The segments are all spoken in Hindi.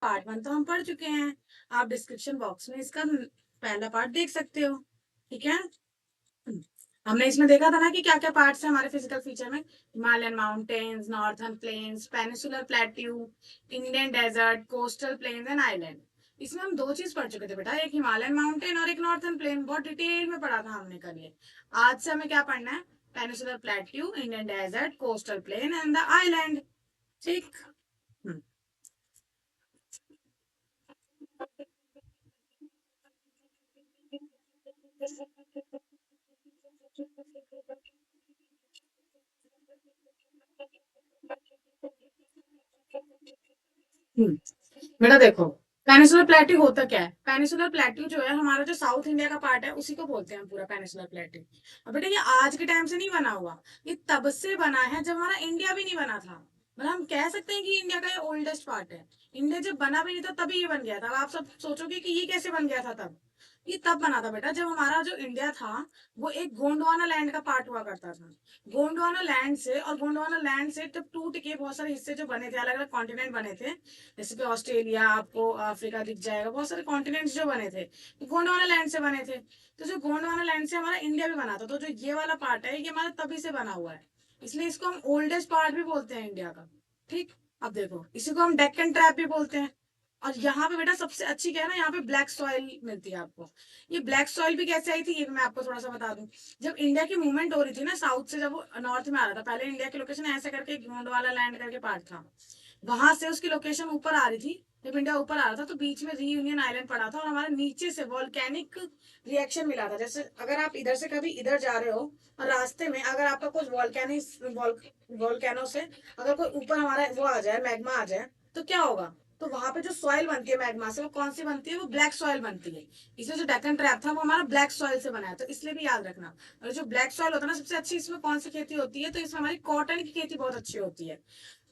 पार्ट 1 तो हम पढ़ चुके हैं, आप डिस्क्रिप्शन बॉक्स में इसका पहला पार्ट देख सकते हो। ठीक है, हमने इसमें देखा था ना कि क्या क्या पार्ट्स हैं हमारे फिजिकल फीचर में। Himalayan mountains, northern plains, peninsular plateau, Indian desert, coastal plains and island. इसमें हम दो चीज पढ़ चुके थे बेटा, एक हिमालयन माउंटेन और एक नॉर्थर्न प्लेन, बहुत डिटेल में पढ़ा था हमने कल ये। आज से हमें क्या पढ़ना है, peninsular plateau, Indian desert, coastal plain and the island. ठीक। हम्म। हम्म। बेटा देखो, पेनिसुलर प्लेट्यू होता क्या है। पेनिसुलर प्लेट्यू जो है हमारा, जो साउथ इंडिया का पार्ट है, उसी को बोलते हैं हम पूरा पेनिसुलर प्लेट्यू। अब बेटा ये आज के टाइम से नहीं बना हुआ, ये तब से बना है जब हमारा इंडिया भी नहीं बना था। मतलब हम कह सकते हैं कि इंडिया का ये ओल्डेस्ट पार्ट है। इंडिया जब बना भी नहीं था तभी ये बन गया था। अब आप सब सोचोगे कि ये कैसे बन गया था तब। ये तब बना था बेटा जब हमारा जो इंडिया था वो एक गोंडवाना लैंड का पार्ट हुआ करता था। गोंडवाना लैंड से जब टूट के बहुत सारे हिस्से जो बने थे, अलग अलग कॉन्टिनेंट बने थे, जैसे कि ऑस्ट्रेलिया, आपको अफ्रीका दिख जाएगा, बहुत सारे कॉन्टिनेंट्स जो बने थे गोंडवाना लैंड से बने थे। तो जो गोंडवाना लैंड से हमारा इंडिया भी बना था, तो जो ये वाला पार्ट है ये हमारा तभी से बना हुआ है। इसलिए इसको हम ओल्डेस्ट पार्ट भी बोलते हैं इंडिया का। ठीक। अब देखो, इसी को हम डेक्कन ट्रैप भी बोलते हैं। और यहाँ पे बेटा सबसे अच्छी क्या है ना, यहाँ पे ब्लैक सॉइल मिलती है आपको। ये ब्लैक सॉइल भी कैसे आई थी ये मैं आपको थोड़ा सा बता दूं। जब इंडिया की मूवमेंट हो रही थी ना साउथ से, जब वो नॉर्थ में आ रहा था, पहले इंडिया की लोकेशन ऐसे करके गोंडवाना लैंड करके पार्ट था, वहां से उसकी लोकेशन ऊपर आ रही थी। जब इंडिया ऊपर आ रहा था तो बीच में रीयूनियन आइलैंड पड़ा था और हमारे नीचे से वॉल्केनिक रिएक्शन मिला था। जैसे अगर आप इधर से कभी इधर जा रहे हो और रास्ते में अगर आपका कुछ वॉल्केनो से अगर कोई ऊपर हमारा वो आ जाए, मैग्मा आ जाए, तो क्या होगा। तो वहां पे जो सॉइल बनती है मैग्मा से, वो कौन सी बनती है, वो ब्लैक सॉइल बनती है। इसलिए जो डेक्कन ट्रैप था वो हमारा ब्लैक सॉइल से बना है, तो इसलिए भी याद रखना। और जो ब्लैक सॉइल होता है ना, सबसे अच्छी इसमें कौन सी खेती होती है, तो इसमें हमारी कॉटन की खेती बहुत अच्छी होती है।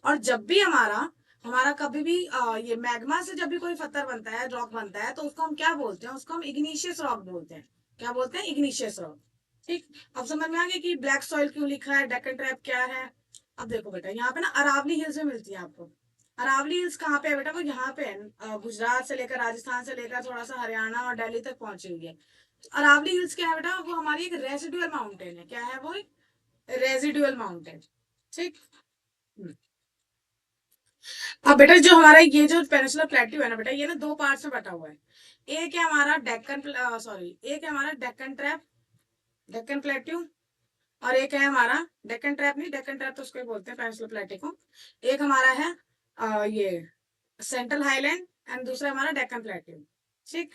और जब भी हमारा हमारा कभी भी ये मैग्मा से जब भी कोई पत्थर बनता है, रॉक बनता है, तो उसको हम क्या बोलते हैं, उसको हम इग्निशियस रॉक बोलते हैं। क्या बोलते हैं, इग्निशियस रॉक। ठीक। अब समझ में आ गया कि ब्लैक सॉइल क्यों लिखा है, डेक्कन ट्रैप क्या है। अब देखो बेटा, यहाँ पे ना अरावली हिल्स में मिलती है आपको। अरावली हिल्स कहाँ पे है बेटा, वो यहाँ पे है, गुजरात से लेकर, राजस्थान से लेकर थोड़ा सा हरियाणा और दिल्ली तक पहुंची हुई है। तो अरावली हिल्स क्या है बेटा, वो हमारी एक रेसिडुअल माउंटेन है। क्या है वो, एक रेसिडुअल माउंटेन। ठीक। हम्म। अब बेटा जो हमारा ये जो पेनिसुलर प्लेट्यू है ना बेटा, ये ना दो पार्ट्स में बटा हुआ है। एक है हमारा डेक्कन, सॉरी, एक है हमारा डेक्कन ट्रैप, डेक्कन प्लेट्यू। और एक है हमारा डेक्कन ट्रैप, नहीं डेक्कन ट्रैप तो उसको ही बोलते हैं पेनिसुलर प्लेट्यू को। एक हमारा है ये सेंट्रल हाईलैंड, एंड दूसरा हमारा डेक्कन प्लेट्यू। ठीक।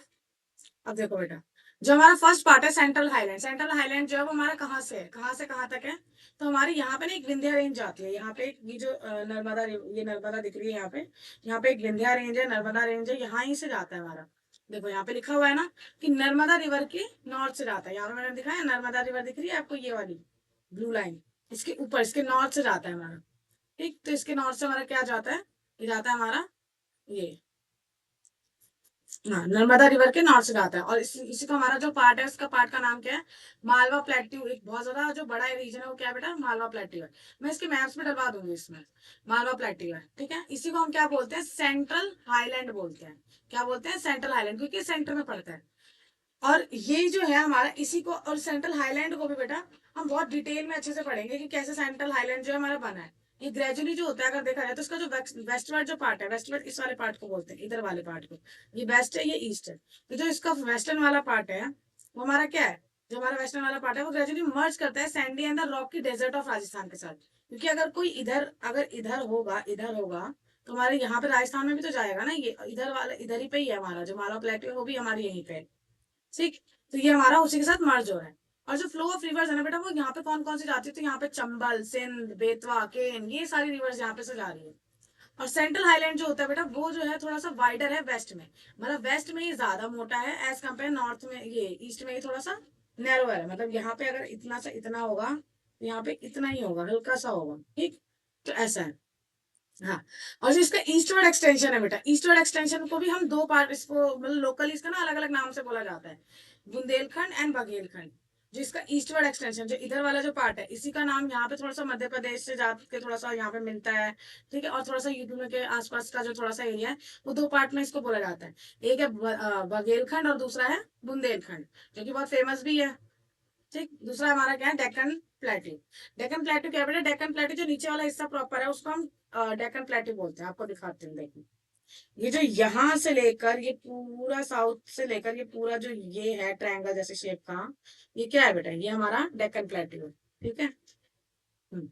अब देखो बेटा, जो हमारा फर्स्ट पार्ट है सेंट्रल हाईलैंड, सेंट्रल हाईलैंड जो है वो हमारा कहाँ से है, कहाँ से कहाँ तक है। तो हमारी यहाँ पे ना एक विंध्या रेंज आती है, यहाँ पे ये जो ये नर्मदा दिख रही है यहाँ पे, यहाँ पे एक विंध्या रेंज है, नर्मदा रेंज है, यहाँ ही से जाता है हमारा। देखो यहाँ पे लिखा हुआ है ना कि नर्मदा रिवर के नॉर्थ से जाता है, यहाँ पे मैंने दिखाया है, नर्मदा रिवर दिख रही है आपको, ये वाली ब्लू लाइन, इसके ऊपर, इसके नॉर्थ से जाता है हमारा। ठीक। तो इसके नॉर्थ से हमारा क्या जाता है, ये जाता है हमारा ये, हाँ, नर्मदा रिवर के नॉर्थ से जाता है। और इसी को हमारा जो पार्ट है, उसका पार्ट का नाम क्या है, मालवा प्लेट्यू। एक बहुत ज्यादा जो बड़ा रीजन है वो क्या है बेटा, मालवा प्लेट्यू है। मैं इसके मैप्स में डलवा दूंगी इसमें, मालवा प्लेट्यू है। ठीक है, इसी को हम क्या बोलते हैं, सेंट्रल हाईलैंड बोलते हैं। क्या बोलते हैं, सेंट्रल हाईलैंड, क्योंकि सेंटर में पड़ता है। और ये जो है हमारा, इसी को और सेंट्रल हाईलैंड को भी बेटा हम बहुत डिटेल में अच्छे से पढ़ेंगे कि कैसे सेंट्रल हाईलैंड जो है हमारा बना है। ये ग्रेजुअली जो होता है, अगर देखा जाए तो इसका जो वेस्टवर्ड जो पार्ट है, वेस्टवर्ड इस वाले पार्ट को बोलते हैं, इधर वाले पार्ट को। ये वेस्ट है, ये ईस्ट है। तो जो इसका वेस्टर्न वाला पार्ट है वो हमारा क्या है, जो हमारा वेस्टर्न वाला पार्ट है वो ग्रेजुअली मर्ज करता है sandy and the rocky desert of Rajasthan के साथ। क्योंकि अगर कोई इधर, अगर इधर होगा तो हमारे यहाँ पे राजस्थान में भी तो जाएगा ना, ये इधर वाला इधर ही पे ही है हमारा, जो मालवा प्लेटो है वो भी हमारी यहीं पे है। ठीक। तो ये हमारा उसी के साथ मर्ज हो रहा है। और जो फ्लो ऑफ रिवर्स है ना बेटा, वो यहाँ पे कौन कौन सी जाती है, तो यहाँ पे चंबल, सिंध, बेतवा, केन, ये सारी रिवर्स यहाँ पे से जा रही है। और सेंट्रल हाईलैंड जो होता है बेटा, वो जो है थोड़ा सा वाइडर है वेस्ट में, मतलब वेस्ट में ये ज्यादा मोटा है एज कम्पेयर नॉर्थ में, ये ईस्ट में ये थोड़ा सा नैरोअर है। मतलब यहाँ पे अगर इतना सा इतना होगा तो यहाँ पे इतना ही होगा, हल्का सा होगा। ठीक। तो ऐसा है। हाँ। और जो इसका ईस्टवर्ड एक्सटेंशन है बेटा, ईस्टवर्ड एक्सटेंशन को भी हम दो पार्ट, इसको मतलब लोकली इसका ना अलग अलग नाम से बोला जाता है, बुंदेलखंड एंड बघेलखंड। जो इसका ईस्टवर्ड एक्सटेंशन, जो इधर वाला जो पार्ट है, इसी का नाम यहाँ पे थोड़ा सा मध्य प्रदेश से जाके थोड़ा सा यहाँ पे मिलता है, ठीक है, और थोड़ा सा यूपी में के आसपास का जो थोड़ा सा एरिया है, वो दो पार्ट में इसको बोला जाता है। एक है बघेलखंड और दूसरा है बुंदेलखंड, जो कि बहुत फेमस भी है। ठीक, दूसरा हमारा क्या है, डेक्कन प्लेट्यू। डेक्कन प्लेट्यू क्या बेटा, डेक्कन प्लेट्यू जो नीचे वाला हिस्सा प्रॉपर है उसको हम डेक्कन प्लेट्यू बोलते हैं। आपको दिखाते हैं, देखिए ये जो यहाँ से लेकर ये पूरा साउथ से लेकर ये पूरा जो ये है ट्रायंगल जैसे शेप का, ये क्या है बेटा, ये हमारा डेक्कन प्लेट्यू है। ठीक है। हम्म।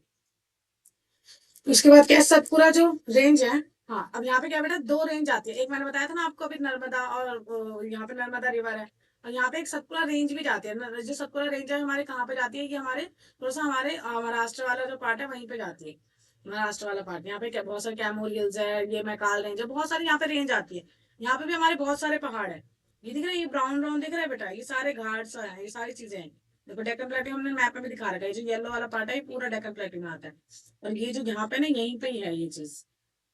उसके बाद क्या है, सतपुरा जो रेंज है, हाँ अब यहाँ पे क्या बेटा, दो रेंज आती है। एक मैंने बताया था ना आपको अभी, नर्मदा, और यहाँ पे नर्मदा रिवर है, और यहाँ पे एक सतपुरा रेंज भी जाती है। जो सतपुरा रेंज है हमारे कहाँ पे जाती है, ये हमारे थोड़ा सा हमारे महाराष्ट्र वाला जो पार्ट है वहीं पे जाती है। महाराष्ट्र वाला पार्ट, यहाँ पे क्या बहुत सारे कैमूर हिल्स है, ये मैकाल रेंज है, बहुत सारी यहाँ पे रेंज आती है। यहाँ पे भी हमारे बहुत सारे पहाड़ है। ये दिख रहा है, ये ब्राउन ब्राउन दिख रहा है बेटा, ये सारे घाट्स हैं, ये सारी चीजें हैं। देखो डेक्कन प्लेट्यू हमने मैप में भी दिखा रखा है, ये जो येलो वाला पार्ट है ये पूरा डेक्कन प्लेट्यू में आता है। और ये जो यहाँ पे ना, यहीं पे ही है ये चीज।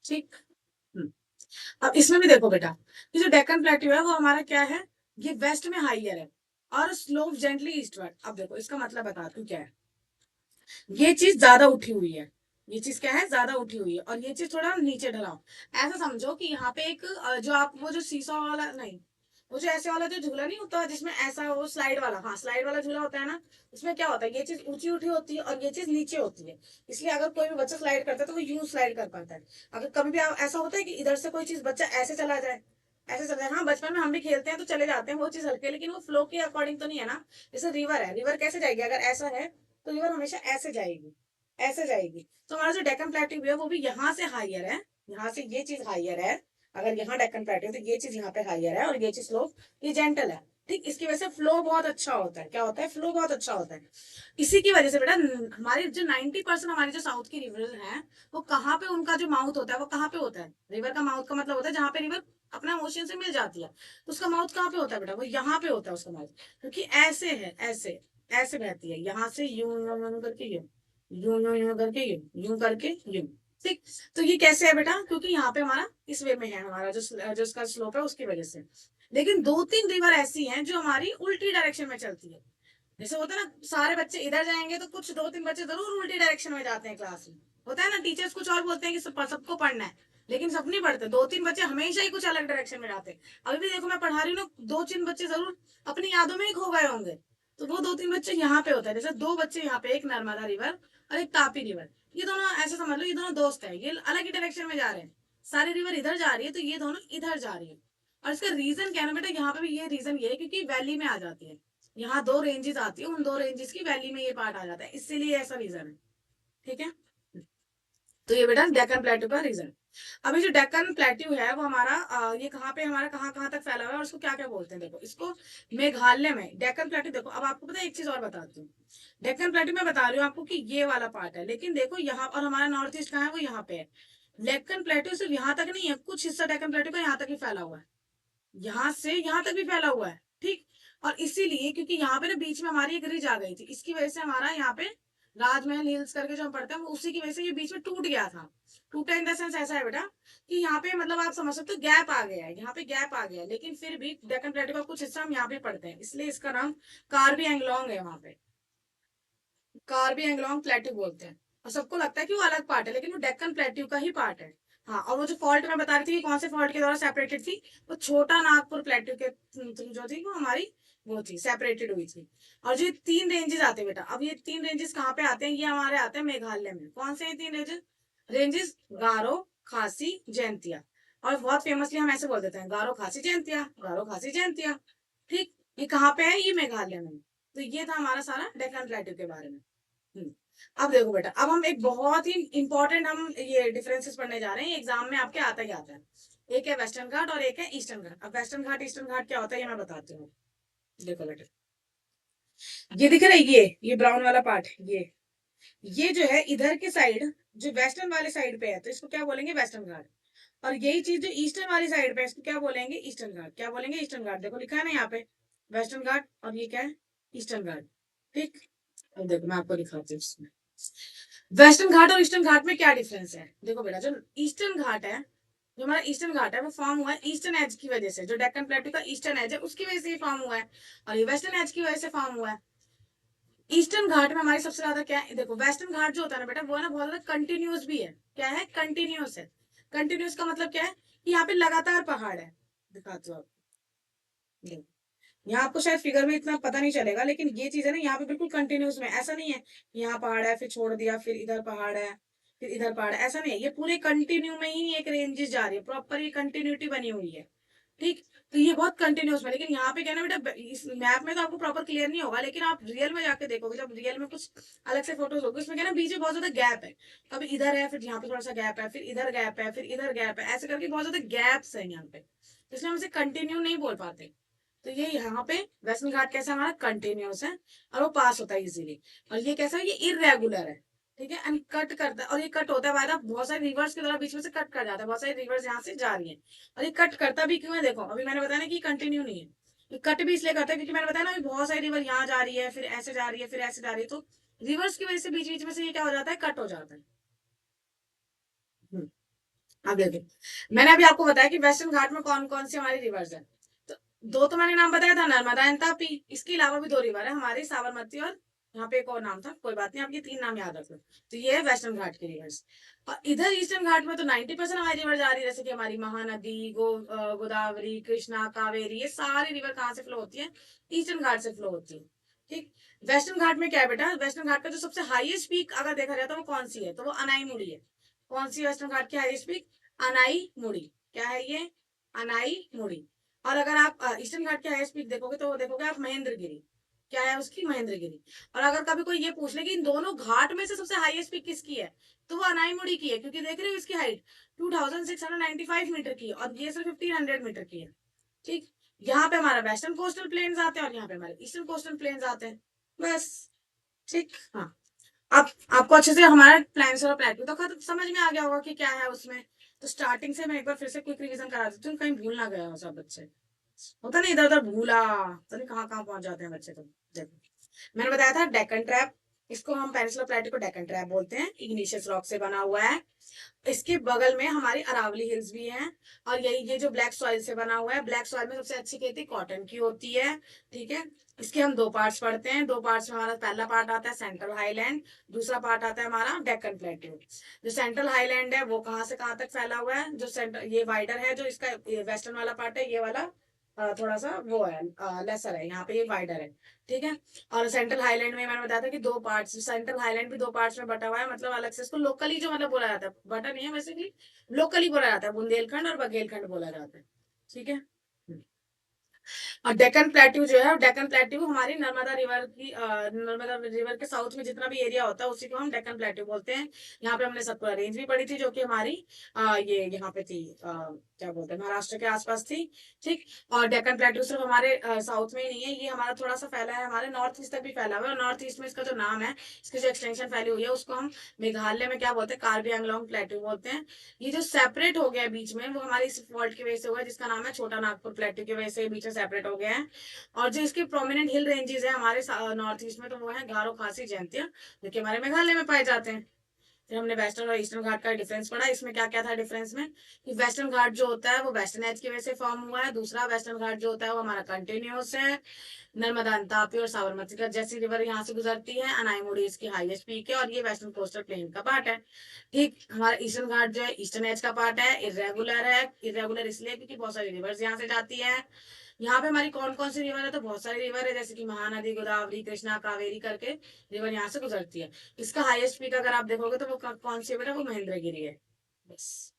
ठीक। हम्म। अब इसमें भी देखो बेटा, ये जो डेक्कन प्लेट्यू है वो हमारा क्या है, ये वेस्ट में हाइयर है और स्लोप जेंटली ईस्टवर्ड। अब देखो इसका मतलब बताती हूँ क्या है। ये चीज ज्यादा उठी हुई है, ये चीज क्या है, ज्यादा उठी हुई है, और ये चीज थोड़ा नीचे ढलाओ। ऐसा समझो कि यहाँ पे एक जो आप वो जो सीसॉ वाला नहीं, वो जो ऐसे वाला जो झूला नहीं होता जिसमें ऐसा वो स्लाइड वाला, हाँ स्लाइड वाला झूला होता है ना, उसमें क्या होता है, ये चीज ऊंची उठी होती है और ये चीज नीचे होती है। इसलिए अगर कोई भी बच्चा स्लाइड करता है तो वो यूं स्लाइड कर पाता है। अगर कभी भी ऐसा होता है कि इधर से कोई चीज बच्चा ऐसे चला जाए, ऐसे चला जाए, हाँ बचपन में हम भी खेलते हैं तो चले जाते हैं वो चीज हल्के, लेकिन वो फ्लो के अकॉर्डिंग तो नहीं है ना। जैसे रिवर है, रिवर कैसे जाएगी, अगर ऐसा है तो रिवर हमेशा ऐसे जाएगी, ऐसे जाएगी। तो हमारा जो डेक्कन प्लेट्यू है वो भी यहाँ से हाइयर है, यहाँ से ये चीज हाइयर है। अगर यहाँ डेक्कन प्लेट्यू तो ये चीज यहाँ पे हाइयर है, और ये चीज स्लो, ये जेंटल है। ठीक, इसकी वजह से फ्लो बहुत अच्छा होता है। क्या होता है, फ्लो बहुत अच्छा होता है। इसी की वजह से बेटा हमारी जो 90% हमारी जो साउथ की रिवर है, वो कहाँ पे उनका जो माउथ होता है वो कहाँ पे होता है, रिवर का माउथ का मतलब होता है जहाँ पे रिवर अपना ओशन से मिल जाती है, तो उसका माउथ कहाँ पे होता है बेटा, वो यहाँ पे होता है उसका माउथ। क्योंकि ऐसे है, ऐसे ऐसे बहती है, यहाँ से यूं यूं यूं करके यूं, यूं यूं यूं करके यूं, यूं करके यूं। ठीक। तो ये कैसे है बेटा, क्योंकि यहाँ पे हमारा इस वे में है, हमारा जो इसका स्लोप है उसकी वजह से। लेकिन दो तीन रिवर ऐसी हैं जो हमारी उल्टी डायरेक्शन में चलती है। जैसे होता है ना, सारे बच्चे इधर जाएंगे तो कुछ दो तीन बच्चे जरूर उल्टी डायरेक्शन में जाते हैं क्लास में। होता है ना, टीचर्स कुछ और बोलते हैं कि सबको पढ़ना है, लेकिन सब नहीं पढ़ते, दो तीन बच्चे हमेशा ही कुछ अलग डायरेक्शन में जाते हैं। अभी भी देखो मैं पढ़ा रही हूँ ना, दो तीन बच्चे जरूर अपनी यादों में ही खो गए होंगे। तो वो दो तीन बच्चे यहाँ पे होता है, जैसे दो बच्चे यहाँ पे, एक नर्मदा रिवर और एक तापी रिवर, ये दोनों ऐसे समझ लो ये दोनों दोस्त है, ये अलग ही डायरेक्शन में जा रहे हैं। सारी रिवर इधर जा रही है तो ये दोनों इधर जा रही है। और इसका रीजन क्या है ना बेटा, यहाँ पे भी ये रीजन ये है क्योंकि वैली में आ जाती है। यहाँ दो रेंजेस आती है, उन दो रेंजेस की वैली में ये पार्ट आ जाता है, इसीलिए ऐसा रीजन है। ठीक है। तो ये बेटा डेक्कन प्लेट्यू का रीजन। अभी जो डेक्कन प्लेट्यू है वो हमारा ये कहाँ पे हमारा कहाँ कहाँ तक फैला हुआ है और उसको क्या क्या बोलते हैं, देखो इसको मेघालय में डेक्कन प्लेट्यू। देखो अब आपको पता है, एक चीज और बताती हूँ। डेक्कन प्लेट्यू में बता रही हूँ आपको कि ये वाला पार्ट है, लेकिन देखो यहाँ और हमारा नॉर्थ ईस्ट कहाँ है, वो यहाँ पे है। डेक्कन प्लेट्यू सिर्फ यहाँ तक नहीं है, कुछ हिस्सा डेक्कन प्लेट्यू का यहाँ तक ही फैला हुआ है, यहाँ से यहाँ तक भी फैला हुआ है। ठीक। और इसीलिए क्योंकि यहाँ पे ना बीच में हमारी एक रिज आ गई थी, इसकी वजह से हमारा यहाँ पे राजमहल हिल्स करके जो हम पढ़ते हैं वो उसी की वजह से ये बीच में टूट गया था। टूटा इन द सेंस ऐसा है बेटा कि यहाँ पे मतलब आप समझ सकते हो गैप आ गया है, यहाँ पे गैप आ गया है, लेकिन फिर भी डेक्कन प्लेट्यू का कुछ हिस्सा हम यहाँ पे पढ़ते हैं, इसलिए इसका नाम कार्बी एंगलोंग है। वहां पे कार्बी एंगलोंग प्लेट्यू बोलते हैं। और सबको लगता है कि वो अलग पार्ट है, लेकिन वो डेक्कन प्लेट्यू का ही पार्ट है। हाँ, और वो जो फॉल्ट मैं बता रही थी कि कौन से फॉल्ट के द्वारा सेपरेटेड थी, वो छोटा नागपुर प्लेट्यू के थ्रू जो थी वो हमारी वो थी, सेपरेटेड हुई थी। और जो तीन रेंजेस आते हैं बेटा, अब ये तीन रेंजेस कहाँ पे आते हैं, ये हमारे आते हैं मेघालय में। कौन से तीन रेंजेस, रेंजेस गारो, खासी, जैंतिया। और बहुत फेमसली हम ऐसे बोल देते हैं, गारो खासी जैंतिया, गारो खासी जैंतिया। ठीक, ये कहाँ पे है, ये मेघालय में। तो ये था हमारा सारा डेक्कन प्लेट्यू के बारे में। हम्म। अब देखो बेटा, अब हम एक बहुत ही इंपॉर्टेंट हम ये डिफरेंसेस पढ़ने जा रहे हैं, एग्जाम में आपके आता ही आता है। एक है वेस्टर्न घाट और एक है ईस्टर्न घाट। अब वेस्टर्न घाट ईस्टर्न घाट क्या होता है ये मैं बताती हूँ। देखो बेटा, ये दिख रहा है, ये ब्राउन वाला पार्ट, ये जो है इधर के साइड, जो वेस्टर्न वाले साइड पे है तो इसको क्या बोलेंगे, वेस्टर्न घाट। और यही चीज जो ईस्टर्न वाली साइड पे है इसको क्या बोलेंगे, ईस्टर्न घाट। क्या बोलेंगे, ईस्टर्न घाट। देखो लिखा है ना यहाँ पे, वेस्टर्न घाट, और ये क्या है, ईस्टर्न घाट। ठीक। अब देखो मैं आपको दिखाती हूँ इसमें वेस्टर्न घाट और ईस्टर्न घाट में क्या डिफरेंस है। देखो बेटा, जो ईस्टर्न घाट है, जो हमारा ईस्टर्न घाट है वो फॉर्म हुआ है ईस्टर्न एज की वजह से, जो डेक्कन प्लेट्यू का ईस्टर्न एज है उसकी वजह से ये फॉर्म हुआ है, और ये वेस्टर्न एज की वजह से फॉर्म हुआ है। ईस्टर्न घाट में हमारी सबसे ज्यादा क्या है, देखो वेस्टर्न घाट जो होता है ना बेटा, वो है ना बहुत ज्यादा कंटिन्यूस भी है। क्या है? कंटिन्यूस है। कंटिन्यूस का मतलब क्या है कि यहाँ पे लगातार पहाड़ है। दिखाती हूँ आपको, यहाँ आपको शायद फिगर में इतना पता नहीं चलेगा, लेकिन ये चीज है ना, यहाँ पे बिल्कुल कंटिन्यूस में, ऐसा नहीं है यहाँ पहाड़ है फिर छोड़ दिया, फिर इधर पहाड़ है फिर इधर पहाड़ है, ऐसा नहीं है। ये पूरे कंटिन्यू में ही एक रेंजेस जा रही है, प्रॉपर ये कंटिन्यूटी बनी हुई है। ठीक, तो ये बहुत कंटिन्यूस में, लेकिन यहाँ पे क्या है ना बेटा, इस मैप में तो आपको प्रॉपर क्लियर नहीं होगा, लेकिन आप रियल में जाके देखोगे, जब रियल में कुछ अलग से फोटोज होगी, इसमें क्या है ना, बीच में बहुत ज्यादा गैप है। कभी इधर है, फिर यहाँ पे थोड़ा सा गैप है, फिर इधर गैप है, फिर इधर गैप है, ऐसे करके बहुत ज्यादा गैप्स है यहाँ पे, इसलिए हम इसे कंटिन्यू नहीं बोल पाते। तो ये यहाँ पे वेस्टर्न घाट कैसा हमारा कंटिन्यूस है, और वो पास होता है इजीली। और ये कैसा है, ये इरेगुलर है। ठीक है, एंड कट करता है, और ये कट होता है बाय द बहुत सारे रिवर्स की तरह, बीच में से कट कर जाता है, बहुत सारी रिवर्स यहाँ से जा रही है। और ये कट करता भी क्यों है, देखो अभी मैंने बताया ना कि कंटिन्यू नहीं है, ये कट भी इसलिए करता है क्योंकि मैंने बताया ना, अभी बहुत सारी रिवर यहाँ जा रही है, फिर ऐसे जा रही है, फिर ऐसे जा रही है, तो रिवर्स की वजह से बीच बीच में से ये क्या हो जाता है, कट हो जाता है। हम्म, अब देखिए, मैंने अभी आपको बताया कि वेस्टर्न घाट में कौन कौन सी हमारी रिवर्स है। तो दो तो मैंने नाम बताया था, नर्मदा एंड तापी। इसके अलावा भी दो रिवर है हमारी, साबरमती और यहाँ पे एक और नाम था, कोई बात नहीं, आप ये तीन नाम याद रख लो। तो ये है वेस्टर्न घाट की रिवर्स। और इधर ईस्टर्न घाट में तो 90% हमारी रिवर जा रही है, जैसे कि हमारी महानदी, गोदावरी, कृष्णा, कावेरी, ये सारी रिवर कहाँ से फ्लो होती है, ईस्टर्न घाट से फ्लो होती है। ठीक, वेस्टर्न घाट में क्या है बेटा, वेस्टर्न घाट का जो सबसे हाईएस्ट पीक अगर देखा जाए तो वो कौन सी है, तो वो अनाई मुड़ी है। कौन सी वेस्टर्न घाट की हाईएस्ट पीक, अनाई मुड़ी। क्या है ये, अनाई मुड़ी। और अगर आप ईस्टर्न घाट की हाईएस्ट पीक देखोगे तो वो देखोगे आप महेंद्रगिरी। क्या है उसकी, महेंद्रगिरी। और अगर कभी कोई ये पूछ ले कि इन दोनों घाट में से सबसे हाईएस्ट पीक किसकी है, तो वो अनाई मुड़ी की है, क्योंकि देख रहे हो इसकी हाइट 2695 मीटर की है, और ये सिर्फ 1500 मीटर की है। ठीक, यहाँ पे हमारा वेस्टर्न कोस्टल प्लेन्स आते हैं, और यहाँ पे हमारे ईस्टर्न कोस्टल प्लेन्स आते हैं, बस। ठीक, हाँ। अब आपको अच्छे से हमारा प्लान्स और प्लेटू तो खत्म समझ में आ गया होगा कि क्या है उसमें। तो स्टार्टिंग से मैं एक बार फिर से क्विक रिवीजन करा देती हूँ, कहीं भूल ना गया हो सब बच्चे। होता नहीं, इधर उधर भूला, पता नहीं कहाँ कहाँ पहुंच जाते हैं बच्चे। तो देखो, मैंने बताया था डेक्कन ट्रैप, इसको हम पेनिसुला प्लेटू को डेक्कन ट्रैप बोलते हैं, इग्निशियस रॉक से बना हुआ है। इसके बगल में हमारी अरावली हिल्स भी हैं। और यही ये जो ब्लैक सॉइल से बना हुआ है, ब्लैक सॉइल में सबसे अच्छी खेती कॉटन की होती है। ठीक है, इसके हम दो पार्ट्स पढ़ते हैं। दो पार्ट्स में हमारा पहला पार्ट आता है सेंट्रल हाईलैंड, दूसरा पार्ट आता है हमारा डेक्कन प्लेट्यू। जो सेंट्रल हाईलैंड है वो कहाँ से कहाँ तक फैला हुआ है, जो सेंटर ये वाइडर है, जो इसका वेस्टर्न वाला पार्ट है, ये वाला थोड़ा सा वो है, लेसर है, यहाँ पे ये वाइडर है। ठीक है, और सेंट्रल हाईलैंड में मैंने बताया था कि दो पार्ट्स, सेंट्रल हाईलैंड भी दो पार्ट्स में बटा हुआ है, मतलब अलग से इसको लोकली जो मतलब बोला जाता है, बटा नहीं है वैसे भी, लोकली बोला जाता है, बुंदेलखंड और बघेलखंड बोला जाता है। ठीक है, और डेक्कन प्लेट्यू जो है, डेक्कन प्लेट्यू हमारी नर्मदा रिवर की नर्मदा रिवर के साउथ में जितना भी एरिया होता है उसी को हम डेक्कन प्लेट्यू बोलते हैं। यहाँ पे हमने सतपुड़ा रेंज भी पढ़ी थी, जो कि हमारी ये यहाँ पे थी, क्या बोलते हैं, महाराष्ट्र के आसपास थी। ठीक, और डेक्कन प्लेट्यू सिर्फ हमारे साउथ में ही नहीं है, ये हमारा थोड़ा सा फैला है, हमारे नॉर्थ ईस्ट तक भी फैला हुआ है। और नॉर्थ ईस्ट में इसका जो नाम है, इसकी जो एक्सटेंशन फैली हुई है, उसको हम मेघालय में क्या बोलते हैं, कार्बी आंगलोंग प्लेट्यू बोलते हैं। ये जो सेपरेट हो गया बीच में, वो हमारी इस फॉल्ट की वजह से हुआ है, जिसका नाम है छोटा नागपुर प्लेट्यू की वजह से बीच में सेपरेट हो गया है। और जो इसके प्रोमिनेंट हिल रेंजेस है हमारे नॉर्थ ईस्ट में, तो वो है गारो, खासी, जैंतिया, जो कि हमारे मेघालय में पाए जाते हैं। फिर हमने वेस्टर्न और ईस्टर्न घाट का डिफरेंस पढ़ा। इसमें क्या क्या था डिफरेंस में, कि वेस्टर्न घाट जो होता है वो वेस्टर्न एज की वजह से फॉर्म हुआ है, दूसरा वेस्टर्न घाट जो होता है वो हमारा कंटिन्यूस है। नर्मदा, तापी और साबरमती का जैसी रिवर यहाँ से गुजरती है, अनाईमुड़ी इसकी हाईएस्ट पीक है, और ये वेस्टर्न कोस्टल प्लेन का पार्ट है। ठीक, हमारा ईस्टर्न घाट जो है ईस्टर्न एज का पार्ट है, इरेगुलर है। इरेगुलर इसलिए क्योंकि बहुत सारी रिवर्स यहाँ से जाती है। यहाँ पे हमारी कौन कौन सी रिवर है, तो बहुत सारी रिवर है, जैसे कि महानदी, गोदावरी, कृष्णा, कावेरी करके रिवर यहाँ से गुजरती है। इसका हाईएस्ट पीक अगर आप देखोगे तो वो कौन सी बेटा, वो महेंद्रगिरी है, बस।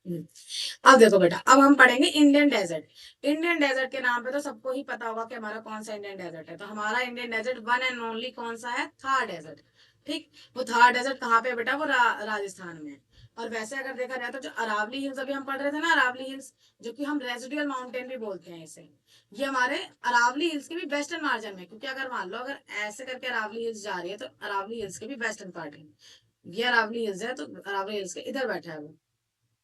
अब देखो बेटा, अब हम पढ़ेंगे इंडियन डेजर्ट। इंडियन डेजर्ट के नाम पे तो सबको ही पता होगा कि हमारा कौन सा इंडियन डेजर्ट है। तो हमारा Indian desert one and only कौन सा है, थार डेजर्ट। ठीक, वो थार डेजर्ट कहाँ पे है बेटा, वो राजस्थान में है। और वैसे अगर देखा जाए तो जो अरावली हिल्स अभी हम पढ़ रहे थे ना, अरावली हिल्स, जो कि हम रेजिडुअल माउंटेन भी बोलते हैं इसे, ये हमारे अरावली हिल्स के भी वेस्टर्न मार्जिन में, क्योंकि अगर मान लो अगर ऐसे करके अरावली हिल्स जा रही है, तो अरावली हिल्स के भी वेस्टर्न पार्ट है। ये अरावली हिल्स है, तो अरावली हिल्स के इधर बैठा है वो,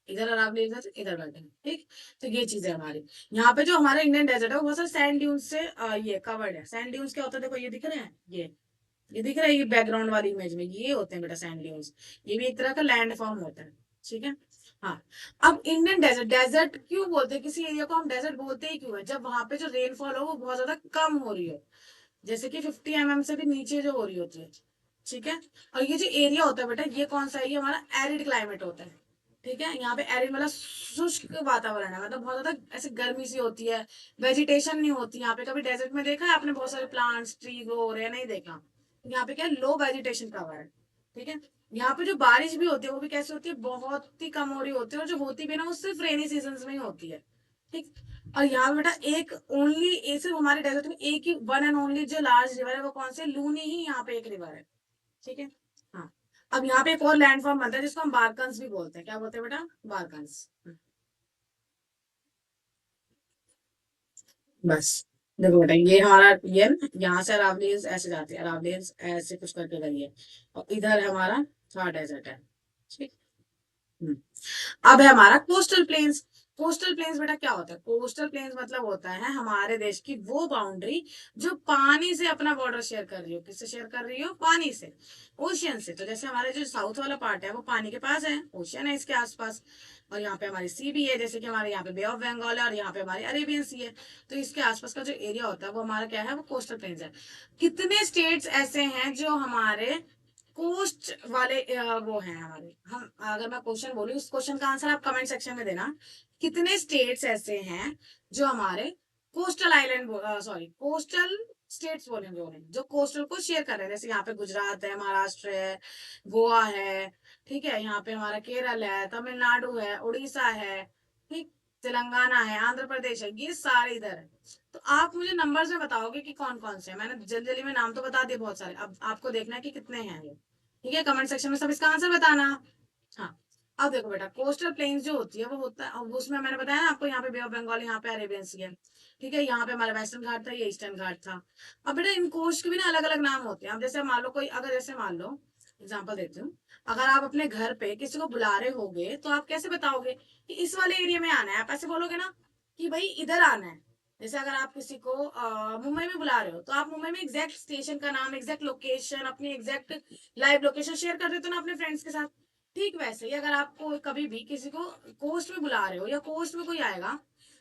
इधर अरावली हिल्स इधर बैठे हैं। ठीक, तो ये चीज है हमारी। यहाँ पे जो हमारा इंडियन डेजर्ट है वो बहुत सारे सैंड ड्यून्स से ये कवर्ड है। सैंड ड्यून्स क्या होता है, देखो ये दिख रहे हैं, ये दिख रहा है, ये बैकग्राउंड वाली इमेज में ये होते हैं बेटा सैंड ड्यून्स। ये भी एक तरह का लैंड फॉर्म होता है। ठीक है, हाँ। अब इंडियन डेजर्ट, डेजर्ट क्यों बोलते हैं, किसी एरिया को हम डेजर्ट बोलते ही क्यों है, जब वहां पे जो रेनफॉल हो वो बहुत ज्यादा कम हो रही हो। जैसे कि 50 mm से भी नीचे जो हो रही होती है, ठीक है। और ये जो एरिया होता है बेटा, ये कौन सा है, ये हमारा एरिड क्लाइमेट होता है, ठीक है। यहाँ पे एरिड मतलब शुष्क वातावरण है, मतलब बहुत ज्यादा ऐसे गर्मी सी होती है, वेजिटेशन नहीं होती यहाँ पे। कभी डेजर्ट में देखा है आपने बहुत सारे प्लांट्स ट्री ग्रो हो रहे हैं, नहीं देखा। यहाँ पे क्या है, लो वेजिटेशन कवर है, ठीक है। यहाँ पे जो बारिश भी होती है वो भी कैसे होती है, बहुत ही कम हो रही होती है, और जो होती भी है ना वो सिर्फ रेनी सीजन में ही होती है, ठीक। और यहाँ पे बेटा एक ओनली सिर्फ हमारे डेजर्ट में एक ही वन एंड ओनली जो लार्ज रिवर है वो कौन से, लूनी ही यहाँ पे एक रिवर है, ठीक है। हाँ, अब यहाँ पे एक और लैंडफॉर्म बनता है जिसको हम बारकन्स भी बोलते हैं। क्या बोलते हैं बेटा, बारकन्स। बस देखो बेटा, ये हमारा ये है ना, यहाँ से अरावली हिल्स ऐसे जाती है, अरावली हिल्स ऐसे कुछ करके गई है, और इधर हमारा थर्ड डेजर्ट है, ठीक। हम्म। अब है हमारा कोस्टल प्लेन्स। कोस्टल प्लेन्स बेटा क्या होता है, कोस्टल प्लेन्स मतलब होता है हमारे देश की वो बाउंड्री जो पानी से अपना बॉर्डर शेयर कर रही हो। किससे शेयर कर रही हो, पानी से, ओशियन से। तो जैसे हमारे जो साउथ वाला पार्ट है वो पानी के पास है, ओशियन है इसके आसपास, और यहाँ पे हमारी सी भी है, जैसे कि हमारे यहाँ पे बे ऑफ बंगाल है, और यहाँ पे हमारी अरेबियन सी है। तो इसके आसपास का जो एरिया होता है वो हमारा क्या है, वो कोस्टल प्लेन्स है। कितने स्टेट्स ऐसे हैं जो हमारे कोस्ट वाले वो हैं हमारे, हम अगर मैं क्वेश्चन बोलूँ उस क्वेश्चन का आंसर आप कमेंट सेक्शन में देना। कितने स्टेट्स ऐसे हैं जो हमारे coastal island, sorry coastal states बोलेंगे उन्हें, जो कोस्टल को शेयर कर रहे हैं। जैसे यहाँ पे गुजरात है, महाराष्ट्र है, गोवा है, ठीक है। यहाँ पे हमारा केरल है, तमिलनाडु है, उड़ीसा है, ठीक, तेलंगाना है, आंध्र प्रदेश है, ये सारे इधर है। तो आप मुझे नंबर्स में बताओगे कि कौन कौन से हैं। मैंने जल्दी जल्दी में नाम तो बता दिए बहुत सारे, अब आपको देखना है कि कितने हैं ये, ठीक है। कमेंट सेक्शन में सब इसका आंसर बताना। हाँ, अब देखो बेटा, कोस्टल प्लेन्स जो होती है वो होता है, अब उसमें मैंने बताया ना आपको, यहाँ पे बे ऑफ बंगाल, यहाँ पे अरेबियन सी है, ठीक है। यहाँ पे हमारा वेस्टर्न घाट था, ये ईस्टर्न घाट था। अब बेटा इन कोस्ट के भी ना अलग अलग नाम होते हैं। अब जैसे मान लो कोई, अगर जैसे मान लो एग्जाम्पल देती हूँ, अगर आप अपने घर पे किसी को बुला रहे होगे तो आप कैसे बताओगे कि इस वाले एरिया में आना है, आप ऐसे बोलोगे ना कि भाई इधर आना है। जैसे अगर आप किसी को मुंबई में बुला रहे हो तो आप मुंबई में एग्जैक्ट स्टेशन का नाम, एग्जैक्ट लोकेशन, अपनी एग्जैक्ट लाइव लोकेशन शेयर कर देते हो ना अपने फ्रेंड्स के साथ। ठीक वैसे ही अगर आपको कभी भी किसी को कोस्ट में बुला रहे हो या कोस्ट में कोई आएगा,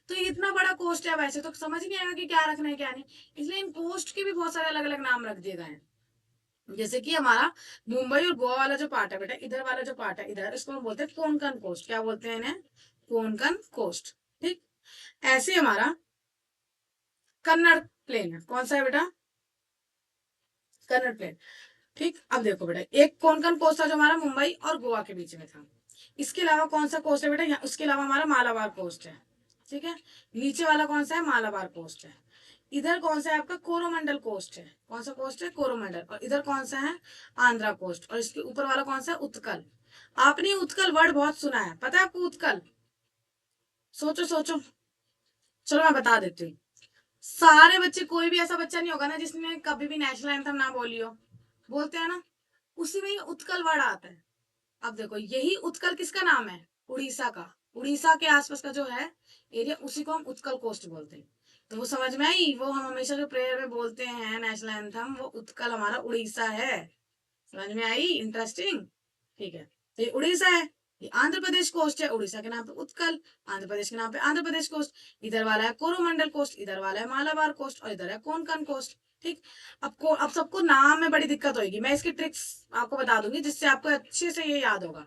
तो ये इतना बड़ा कोस्ट है, वैसे तो समझ नहीं आएगा कि क्या रखना है क्या नहीं। इसलिए इन कोस्ट के भी बहुत सारे अलग अलग नाम रख दिए गए हैं। जैसे कि हमारा मुंबई और गोवा वाला जो पार्ट है बेटा, इधर वाला जो पार्ट है इधर, इसको हम बोलते हैं कोंकण कोस्ट। क्या बोलते हैं इन्हें, कोंकण कोस्ट, ठीक। ऐसे हमारा कन्नड़ प्लेन है, कौन सा है बेटा, कन्नड़ प्लेन, ठीक। अब देखो बेटा, एक कोंकण कोस्ट था जो हमारा मुंबई और गोवा के बीच में था। इसके अलावा कौन सा कोस्ट है बेटा, यहाँ उसके अलावा हमारा मालाबार कोस्ट है, ठीक है। नीचे वाला कौन सा है, मालाबार कोस्ट है। इधर कौन सा है आपका, कोरोमंडल कोस्ट है। कौन सा कोस्ट है, कोरोमंडल। और इधर कौन सा है, आंध्रा कोस्ट। और इसके ऊपर वाला कौन सा है, उत्कल। आपने उत्कल वर्ड बहुत सुना है, पता है आपको उत्कल, सोचो सोचो, चलो मैं बता देती हूँ। सारे बच्चे, कोई भी ऐसा बच्चा नहीं होगा ना जिसने कभी भी नेशनल एंथम ना बोली हो, बोलते हैं ना, उसी में ये उत्कल वर्ड आता है। अब देखो, यही उत्कल किसका नाम है, उड़ीसा का। उड़ीसा के आसपास का जो है एरिया, उसी को हम उत्कल कोस्ट बोलते हैं। तो वो समझ में आई, वो हम हमेशा जो प्रेयर में बोलते हैं नेशनल एंथम, वो उत्कल हमारा उड़ीसा है। समझ में आई, इंटरेस्टिंग, ठीक है। तो ये उड़ीसा है, ये आंध्र प्रदेश कोस्ट है, उड़ीसा के नाम पे उत्कल, आंध्र प्रदेश के नाम पे आंध्र प्रदेश कोस्ट। इधर वाला है कोरोमंडल कोस्ट, इधर वाला है मालाबार कोस्ट, और इधर है कोंकण कोस्ट, ठीक। अब सबको नाम में बड़ी दिक्कत होगी, मैं इसकी ट्रिक्स आपको बता दूंगी जिससे आपको अच्छे से ये याद होगा।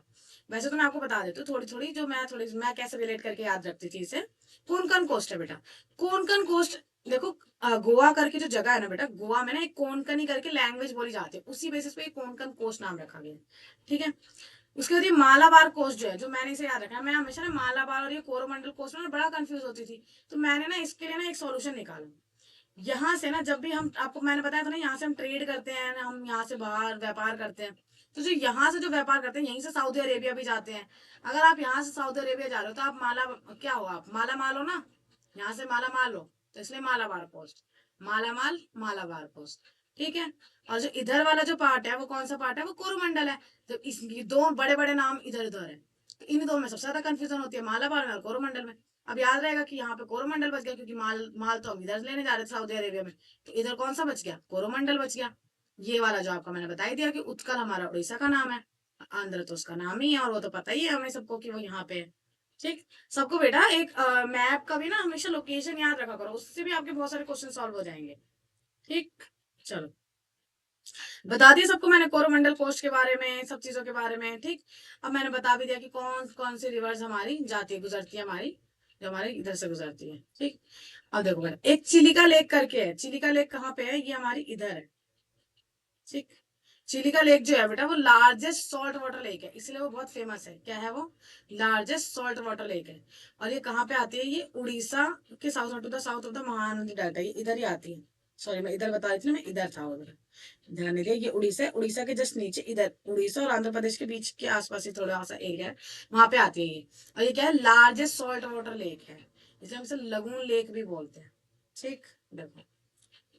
वैसे तो मैं आपको बता देती हूँ थोड़ी थोड़ी, जो मैं कैसे रिलेट करके याद रखती थी इसे। कोंकण कोस्ट है बेटा, कोंकण कोस्ट। देखो, गोवा करके जो जगह है ना बेटा, गोवा में ना एक कोंकणी करके लैंग्वेज बोली जाती है, उसी बेसिस पे कोंकण कोस्ट नाम रखा गया, ठीक है। उसके बाद ये मालाबार कोस्ट जो है, जो मैंने इसे याद रखा है, मैं हमेशा ना मालाबार और ये कोरोमंडल कोस्ट में बड़ा कंफ्यूज होती थी। तो मैंने ना इसके लिए ना एक सॉल्यूशन निकाला। यहाँ से ना, जब भी हम, आपको मैंने बताया था ना, यहाँ से हम ट्रेड करते हैं ना, हम यहाँ से बाहर व्यापार करते हैं। तो जो यहाँ से जो व्यापार करते हैं, यहीं से सऊदी अरेबिया भी जाते हैं। अगर आप यहाँ से सऊदी अरेबिया जा रहे हो तो आप माला, क्या हो, आप माला माल हो ना, यहाँ से माला माल हो, तो इसलिए मालाबार पोस्ट, माला माल मालाबार पोस्ट, ठीक है। और जो इधर वाला जो पार्ट है वो कौन सा पार्ट है, वो कोरोमंडल है। तो इस ये दो बड़े बड़े नाम इधर उधर है, तो इन दो में सबसे ज्यादा कंफ्यूजन होती है, मालाबार में और कोरोमंडल में। अब याद रहेगा कि यहाँ पे कोरोमंडल बच गया, क्योंकि माल माल तो हम इधर लेने जा रहे थे सऊदी अरेबिया में। तो इधर कौन सा बच गया, कोरोमंडल बच गया। ये वाला जो आपका मैंने बता ही दिया कि उत्कल हमारा उड़ीसा का नाम है, आंध्र तो उसका नाम ही है, और वो तो पता ही है हमें सबको कि वो यहाँ पे है, ठीक। सबको बेटा एक मैप का भी ना हमेशा लोकेशन याद रखा करो, उससे भी आपके बहुत सारे क्वेश्चन सॉल्व हो जाएंगे, ठीक। चलो, बता दिया सबको मैंने कोरोमंडल कोस्ट के बारे में, सब चीजों के बारे में। ठीक, अब मैंने बता भी दिया कि कौन कौन सी रिवर्स हमारी जाती है, गुजरती है हमारी, जो हमारी इधर से गुजरती है। ठीक, अब देखो बेटा, एक चिलिका लेक करके है। चिलिका लेक कहाँ पे है? ये हमारी इधर है। ठीक, चिलिका लेक जो है बेटा वो लार्जेस्ट सॉल्ट वाटर लेक है, इसलिए वो बहुत फेमस है। क्या है वो? लार्जेस्ट सॉल्ट वाटर लेक है। और ये कहाँ पे आती है? ये उड़ीसा के south to the south of the Mahanadi delta, ये इधर ही आती है। सॉरी, मैं इधर बता रही थी ना, मैं इधर था उधर, ध्यान नहीं दिया। ये उड़ीसा है, उड़ीसा के जस्ट नीचे इधर, उड़ीसा और आंध्र प्रदेश के बीच के आसपास ही थोड़ा सा एरिया है, वहां पे आती है ये। और ये क्या है? लार्जेस्ट सॉल्ट वाटर लेक है, इसे हम इसे लगून लेक भी बोलते हैं। ठीक, देखो,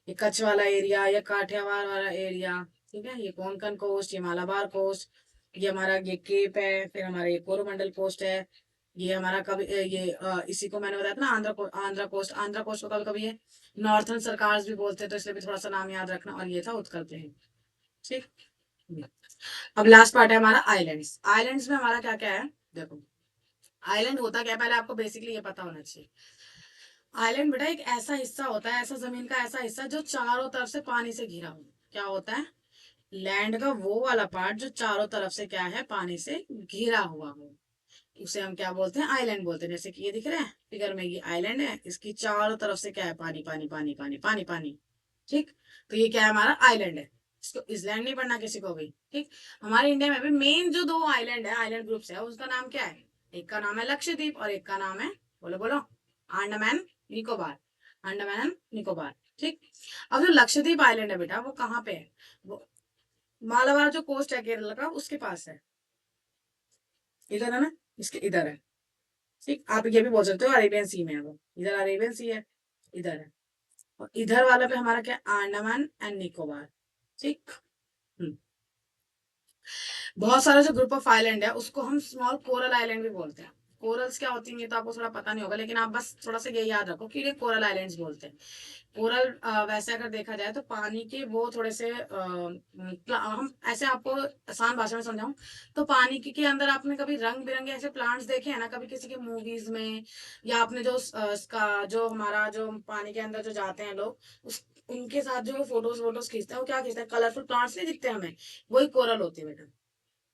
ये कच्छ वाला एरिया या काठियावाड़ वाला एरिया, ठीक है, ये कोंकण कोस्ट, ये मालाबार कोस्ट, ये हमारा ये केप है, फिर हमारा ये कोरोमंडल कोस्ट है, ये हमारा कभी ये इसी को मैंने बताया था ना, आंध्र कोस्ट को कभी कभी ये नॉर्थर्न सरकार भी बोलते हैं, तो इसलिए भी थोड़ा सा नाम याद रखना। और ये था उत्कल प्लेन। ठीक, अब लास्ट पार्ट है हमारा आइलैंड्स। आइलैंड्स में हमारा क्या क्या है? देखो, आइलैंड होता क्या है, पहले आपको बेसिकली ये पता होना चाहिए। आइलैंड बेटा एक ऐसा हिस्सा होता है, ऐसा जमीन का ऐसा हिस्सा जो चारों तरफ से पानी से घिरा हो। क्या होता है? लैंड का वो वाला पार्ट जो चारों तरफ से क्या है? पानी से घिरा हुआ हो, उसे हम क्या बोलते हैं? आइलैंड बोलते हैं। जैसे कि ये दिख रहा है फिगर में, ये आइलैंड है, इसकी चारों तरफ से क्या है? पानी पानी पानी पानी पानी पानी। ठीक, तो ये क्या है? हमारा आइलैंड है। इसको इसलैंड नहीं पढ़ना किसी को भी। ठीक, हमारे इंडिया में भी मेन जो दो आइलैंड है, आइलैंड ग्रुप्स है, उसका नाम क्या है? एक का नाम है लक्षद्वीप और एक का नाम है, बोलो बोलो, अंडमान निकोबार। अंडमान एंड निकोबार। ठीक, अब जो लक्षद्वीप आइलैंड है बेटा वो कहाँ पे है? वो मालाबार जो कोस्ट है केरल का, उसके पास है। इधर है ना, इसके इधर है। ठीक, आप ये भी बोल सकते हो अरेबियन सी में है वो, इधर अरेबियन सी है, इधर है। और इधर वाला पे हमारा क्या? अंडमान एंड निकोबार। ठीक, हम्म। बहुत सारा जो ग्रुप ऑफ आइलैंड है उसको हम स्मॉल कोरल आइलैंड भी बोलते हैं। कोरल्स क्या होती हैं तो आपको थोड़ा पता नहीं होगा, लेकिन आप बस थोड़ा सा ये याद रखो कि ये कोरल आइलैंड्स बोलते हैं। कोरल वैसे अगर देखा जाए तो पानी के वो थोड़े से हम ऐसे आपको आसान भाषा में समझाऊं तो पानी के अंदर आपने कभी रंग बिरंगे ऐसे प्लांट्स देखे हैं ना, कभी किसी के मूवीज में, या आपने जो इसका जो हमारा जो पानी के अंदर जो जाते हैं लोग, उस उनके साथ जो फोटोज वोटोज खींचते हैं, वो क्या खींचते हैं? कलरफुल प्लांट्स नहीं दिखते हमें, वही कोरल होती है बेटा।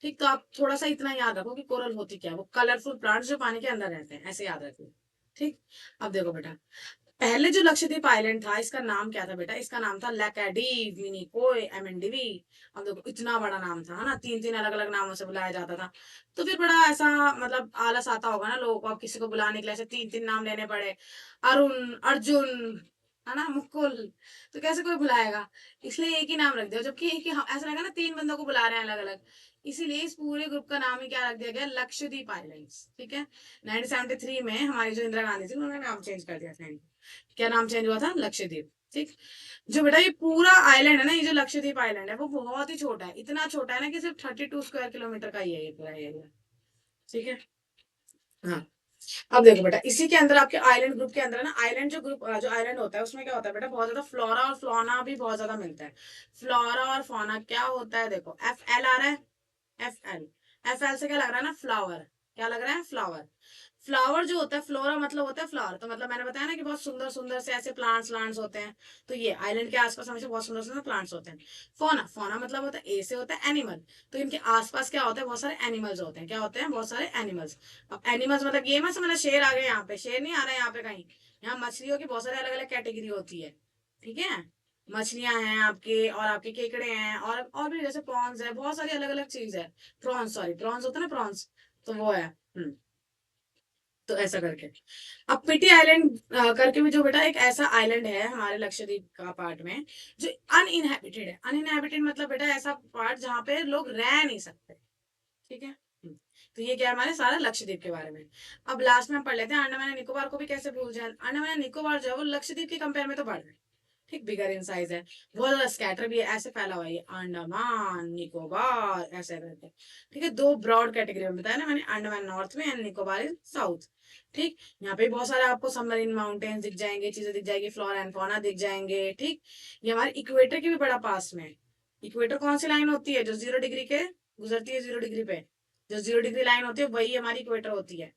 ठीक, तो आप थोड़ा सा इतना याद रखो कि कोरल होती क्या है, वो कलरफुल प्लांट्स जो पानी के अंदर रहते हैं, ऐसे याद रखो। ठीक, अब देखो बेटा, पहले जो लक्षद्वीप आइलैंड था इसका नाम क्या था बेटा? इसका नाम था लैकाडीव, मिनिकोय, एमेंडिवी। अब देखो, इतना बड़ा नाम था, है ना, तीन तीन अलग अलग नामों से बुलाया जाता था। तो फिर बड़ा ऐसा मतलब आलस आता होगा ना लोगों को, अब किसी को बुलाने के लिए ऐसे तीन तीन नाम लेने पड़े, अरुण, अर्जुन, है ना, मुकुल, तो कैसे कोई बुलाएगा? इसलिए एक ही नाम रख दिया, जबकि एक ही ऐसा लगा ना तीन बंदों को बुला रहे हैं अलग अलग। इसीलिए इस पूरे ग्रुप का नाम ही क्या रख दिया गया? लक्षद्वीप आइलैंड्स। ठीक है, 1973 में हमारी जो इंदिरा गांधी थी उन्होंने नाम चेंज कर दिया था। क्या नाम चेंज हुआ था? लक्षद्वीप। ठीक, जो बेटा ये पूरा आइलैंड है ना, ये जो लक्षद्वीप आइलैंड है वो बहुत ही छोटा है, इतना छोटा है ना कि सिर्फ 32 स्क्वायर किलोमीटर का ही है ये पूरा एरिया। ठीक है, हाँ। अब देखो बेटा, इसी के अंदर आपके आइलैंड ग्रुप के अंदर है ना, आइलैंड जो ग्रुप जो आइलैंड होता है उसमें क्या होता है बेटा? बहुत ज्यादा फ्लोरा और फ्लोना भी बहुत ज्यादा मिलता है। फ्लोरा और फौना क्या होता है? देखो, FL आ रहा है, FL, FL से क्या लग रहा है ना? फ्लावर। क्या लग रहा है? फ्लावर। फ्लावर जो होता है, फ्लोरा मतलब होता है फ्लावर, तो मतलब मैंने बताया ना कि बहुत सुंदर सुंदर से ऐसे प्लांट्स प्लांट्स होते हैं। तो ये आइलैंड के आसपास हमेशा बहुत सुंदर सुंदर प्लांट्स होते हैं। फोना, फोना मतलब होता है, ए से होता है एनिमल, तो इनके आसपास क्या होता है? बहुत सारे एनिमल्स होते हैं। क्या होते हैं? बहुत सारे एनिमल्स। अब एनिमल्स मतलब ये मत समझना शेर आ गए यहाँ पे, शेर नहीं आ रहा है यहाँ पे कहीं। यहाँ मछलियों की बहुत सारी अलग अलग कैटेगरी होती है। ठीक है, मछलियां हैं आपके, और आपके केकड़े हैं, और भी जैसे प्रॉन्स है, बहुत सारी अलग अलग चीज है। प्रॉन्स, सॉरी, प्रॉन्स होता है ना, प्रॉन्स, तो वो है। तो ऐसा करके, अब पिटी आइलैंड करके भी जो बेटा एक ऐसा आइलैंड है हमारे लक्षद्वीप का पार्ट में, जो अनइनहेबिटेड है। अनइनहेबिटेड मतलब बेटा ऐसा पार्ट जहाँ पे लोग रह नहीं सकते। ठीक है, तो ये क्या है हमारे सारा लक्षद्वीप के बारे में। अब लास्ट में हम पढ़ लेते हैं अंडमान एंड निकोबार को भी कैसे भूल जाए। अंडमान एंड निकोबार जो है वो लक्षद्वीप के कंपेयर में तो बढ़ रहा है, ठीक, बिगर इन साइज है, बहुत ज्यादा स्कैटर भी है, ऐसे फैला हुआ है ये अंडमान निकोबार ऐसे करके। ठीक है, दो ब्रॉड कैटेगरी में बताया ना मैंने, अंडमान नॉर्थ में एंड निकोबार इन साउथ। ठीक, यहाँ पे बहुत सारे आपको सबमरीन माउंटेन्स दिख जाएंगे, चीजें दिख जाएगी, फ्लोरा एंड फौना दिख जाएंगे। ठीक, ये हमारे इक्वेटर के भी बड़ा पास में है। इक्वेटर कौन सी लाइन होती है? जो 0 डिग्री के गुजरती है, 0 डिग्री पे जो 0 डिग्री लाइन होती है वही हमारी इक्वेटर होती है।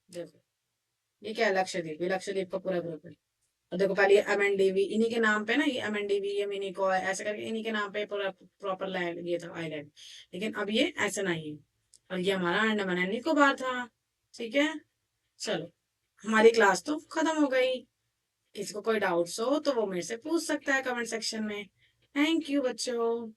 देखो, ये क्या है? लक्षद्वीप, ये लक्षद्वीप का पूरा ग्रुप है। और देखो पहले MNDV इन्हीं के नाम पे ना, ये MNDV, ये मिनिकॉय, ऐसे करके इन्हीं के नाम पे प्रॉपर लैंड ये था आइलैंड। लेकिन अब ये ऐसा नहीं है, और ये हमारा अंडमान एंड निकोबार था। ठीक है, चलो हमारी क्लास तो खत्म हो गई। किसी को कोई डाउट्स हो तो वो मेरे से पूछ सकता है कमेंट सेक्शन में। थैंक यू बच्चों।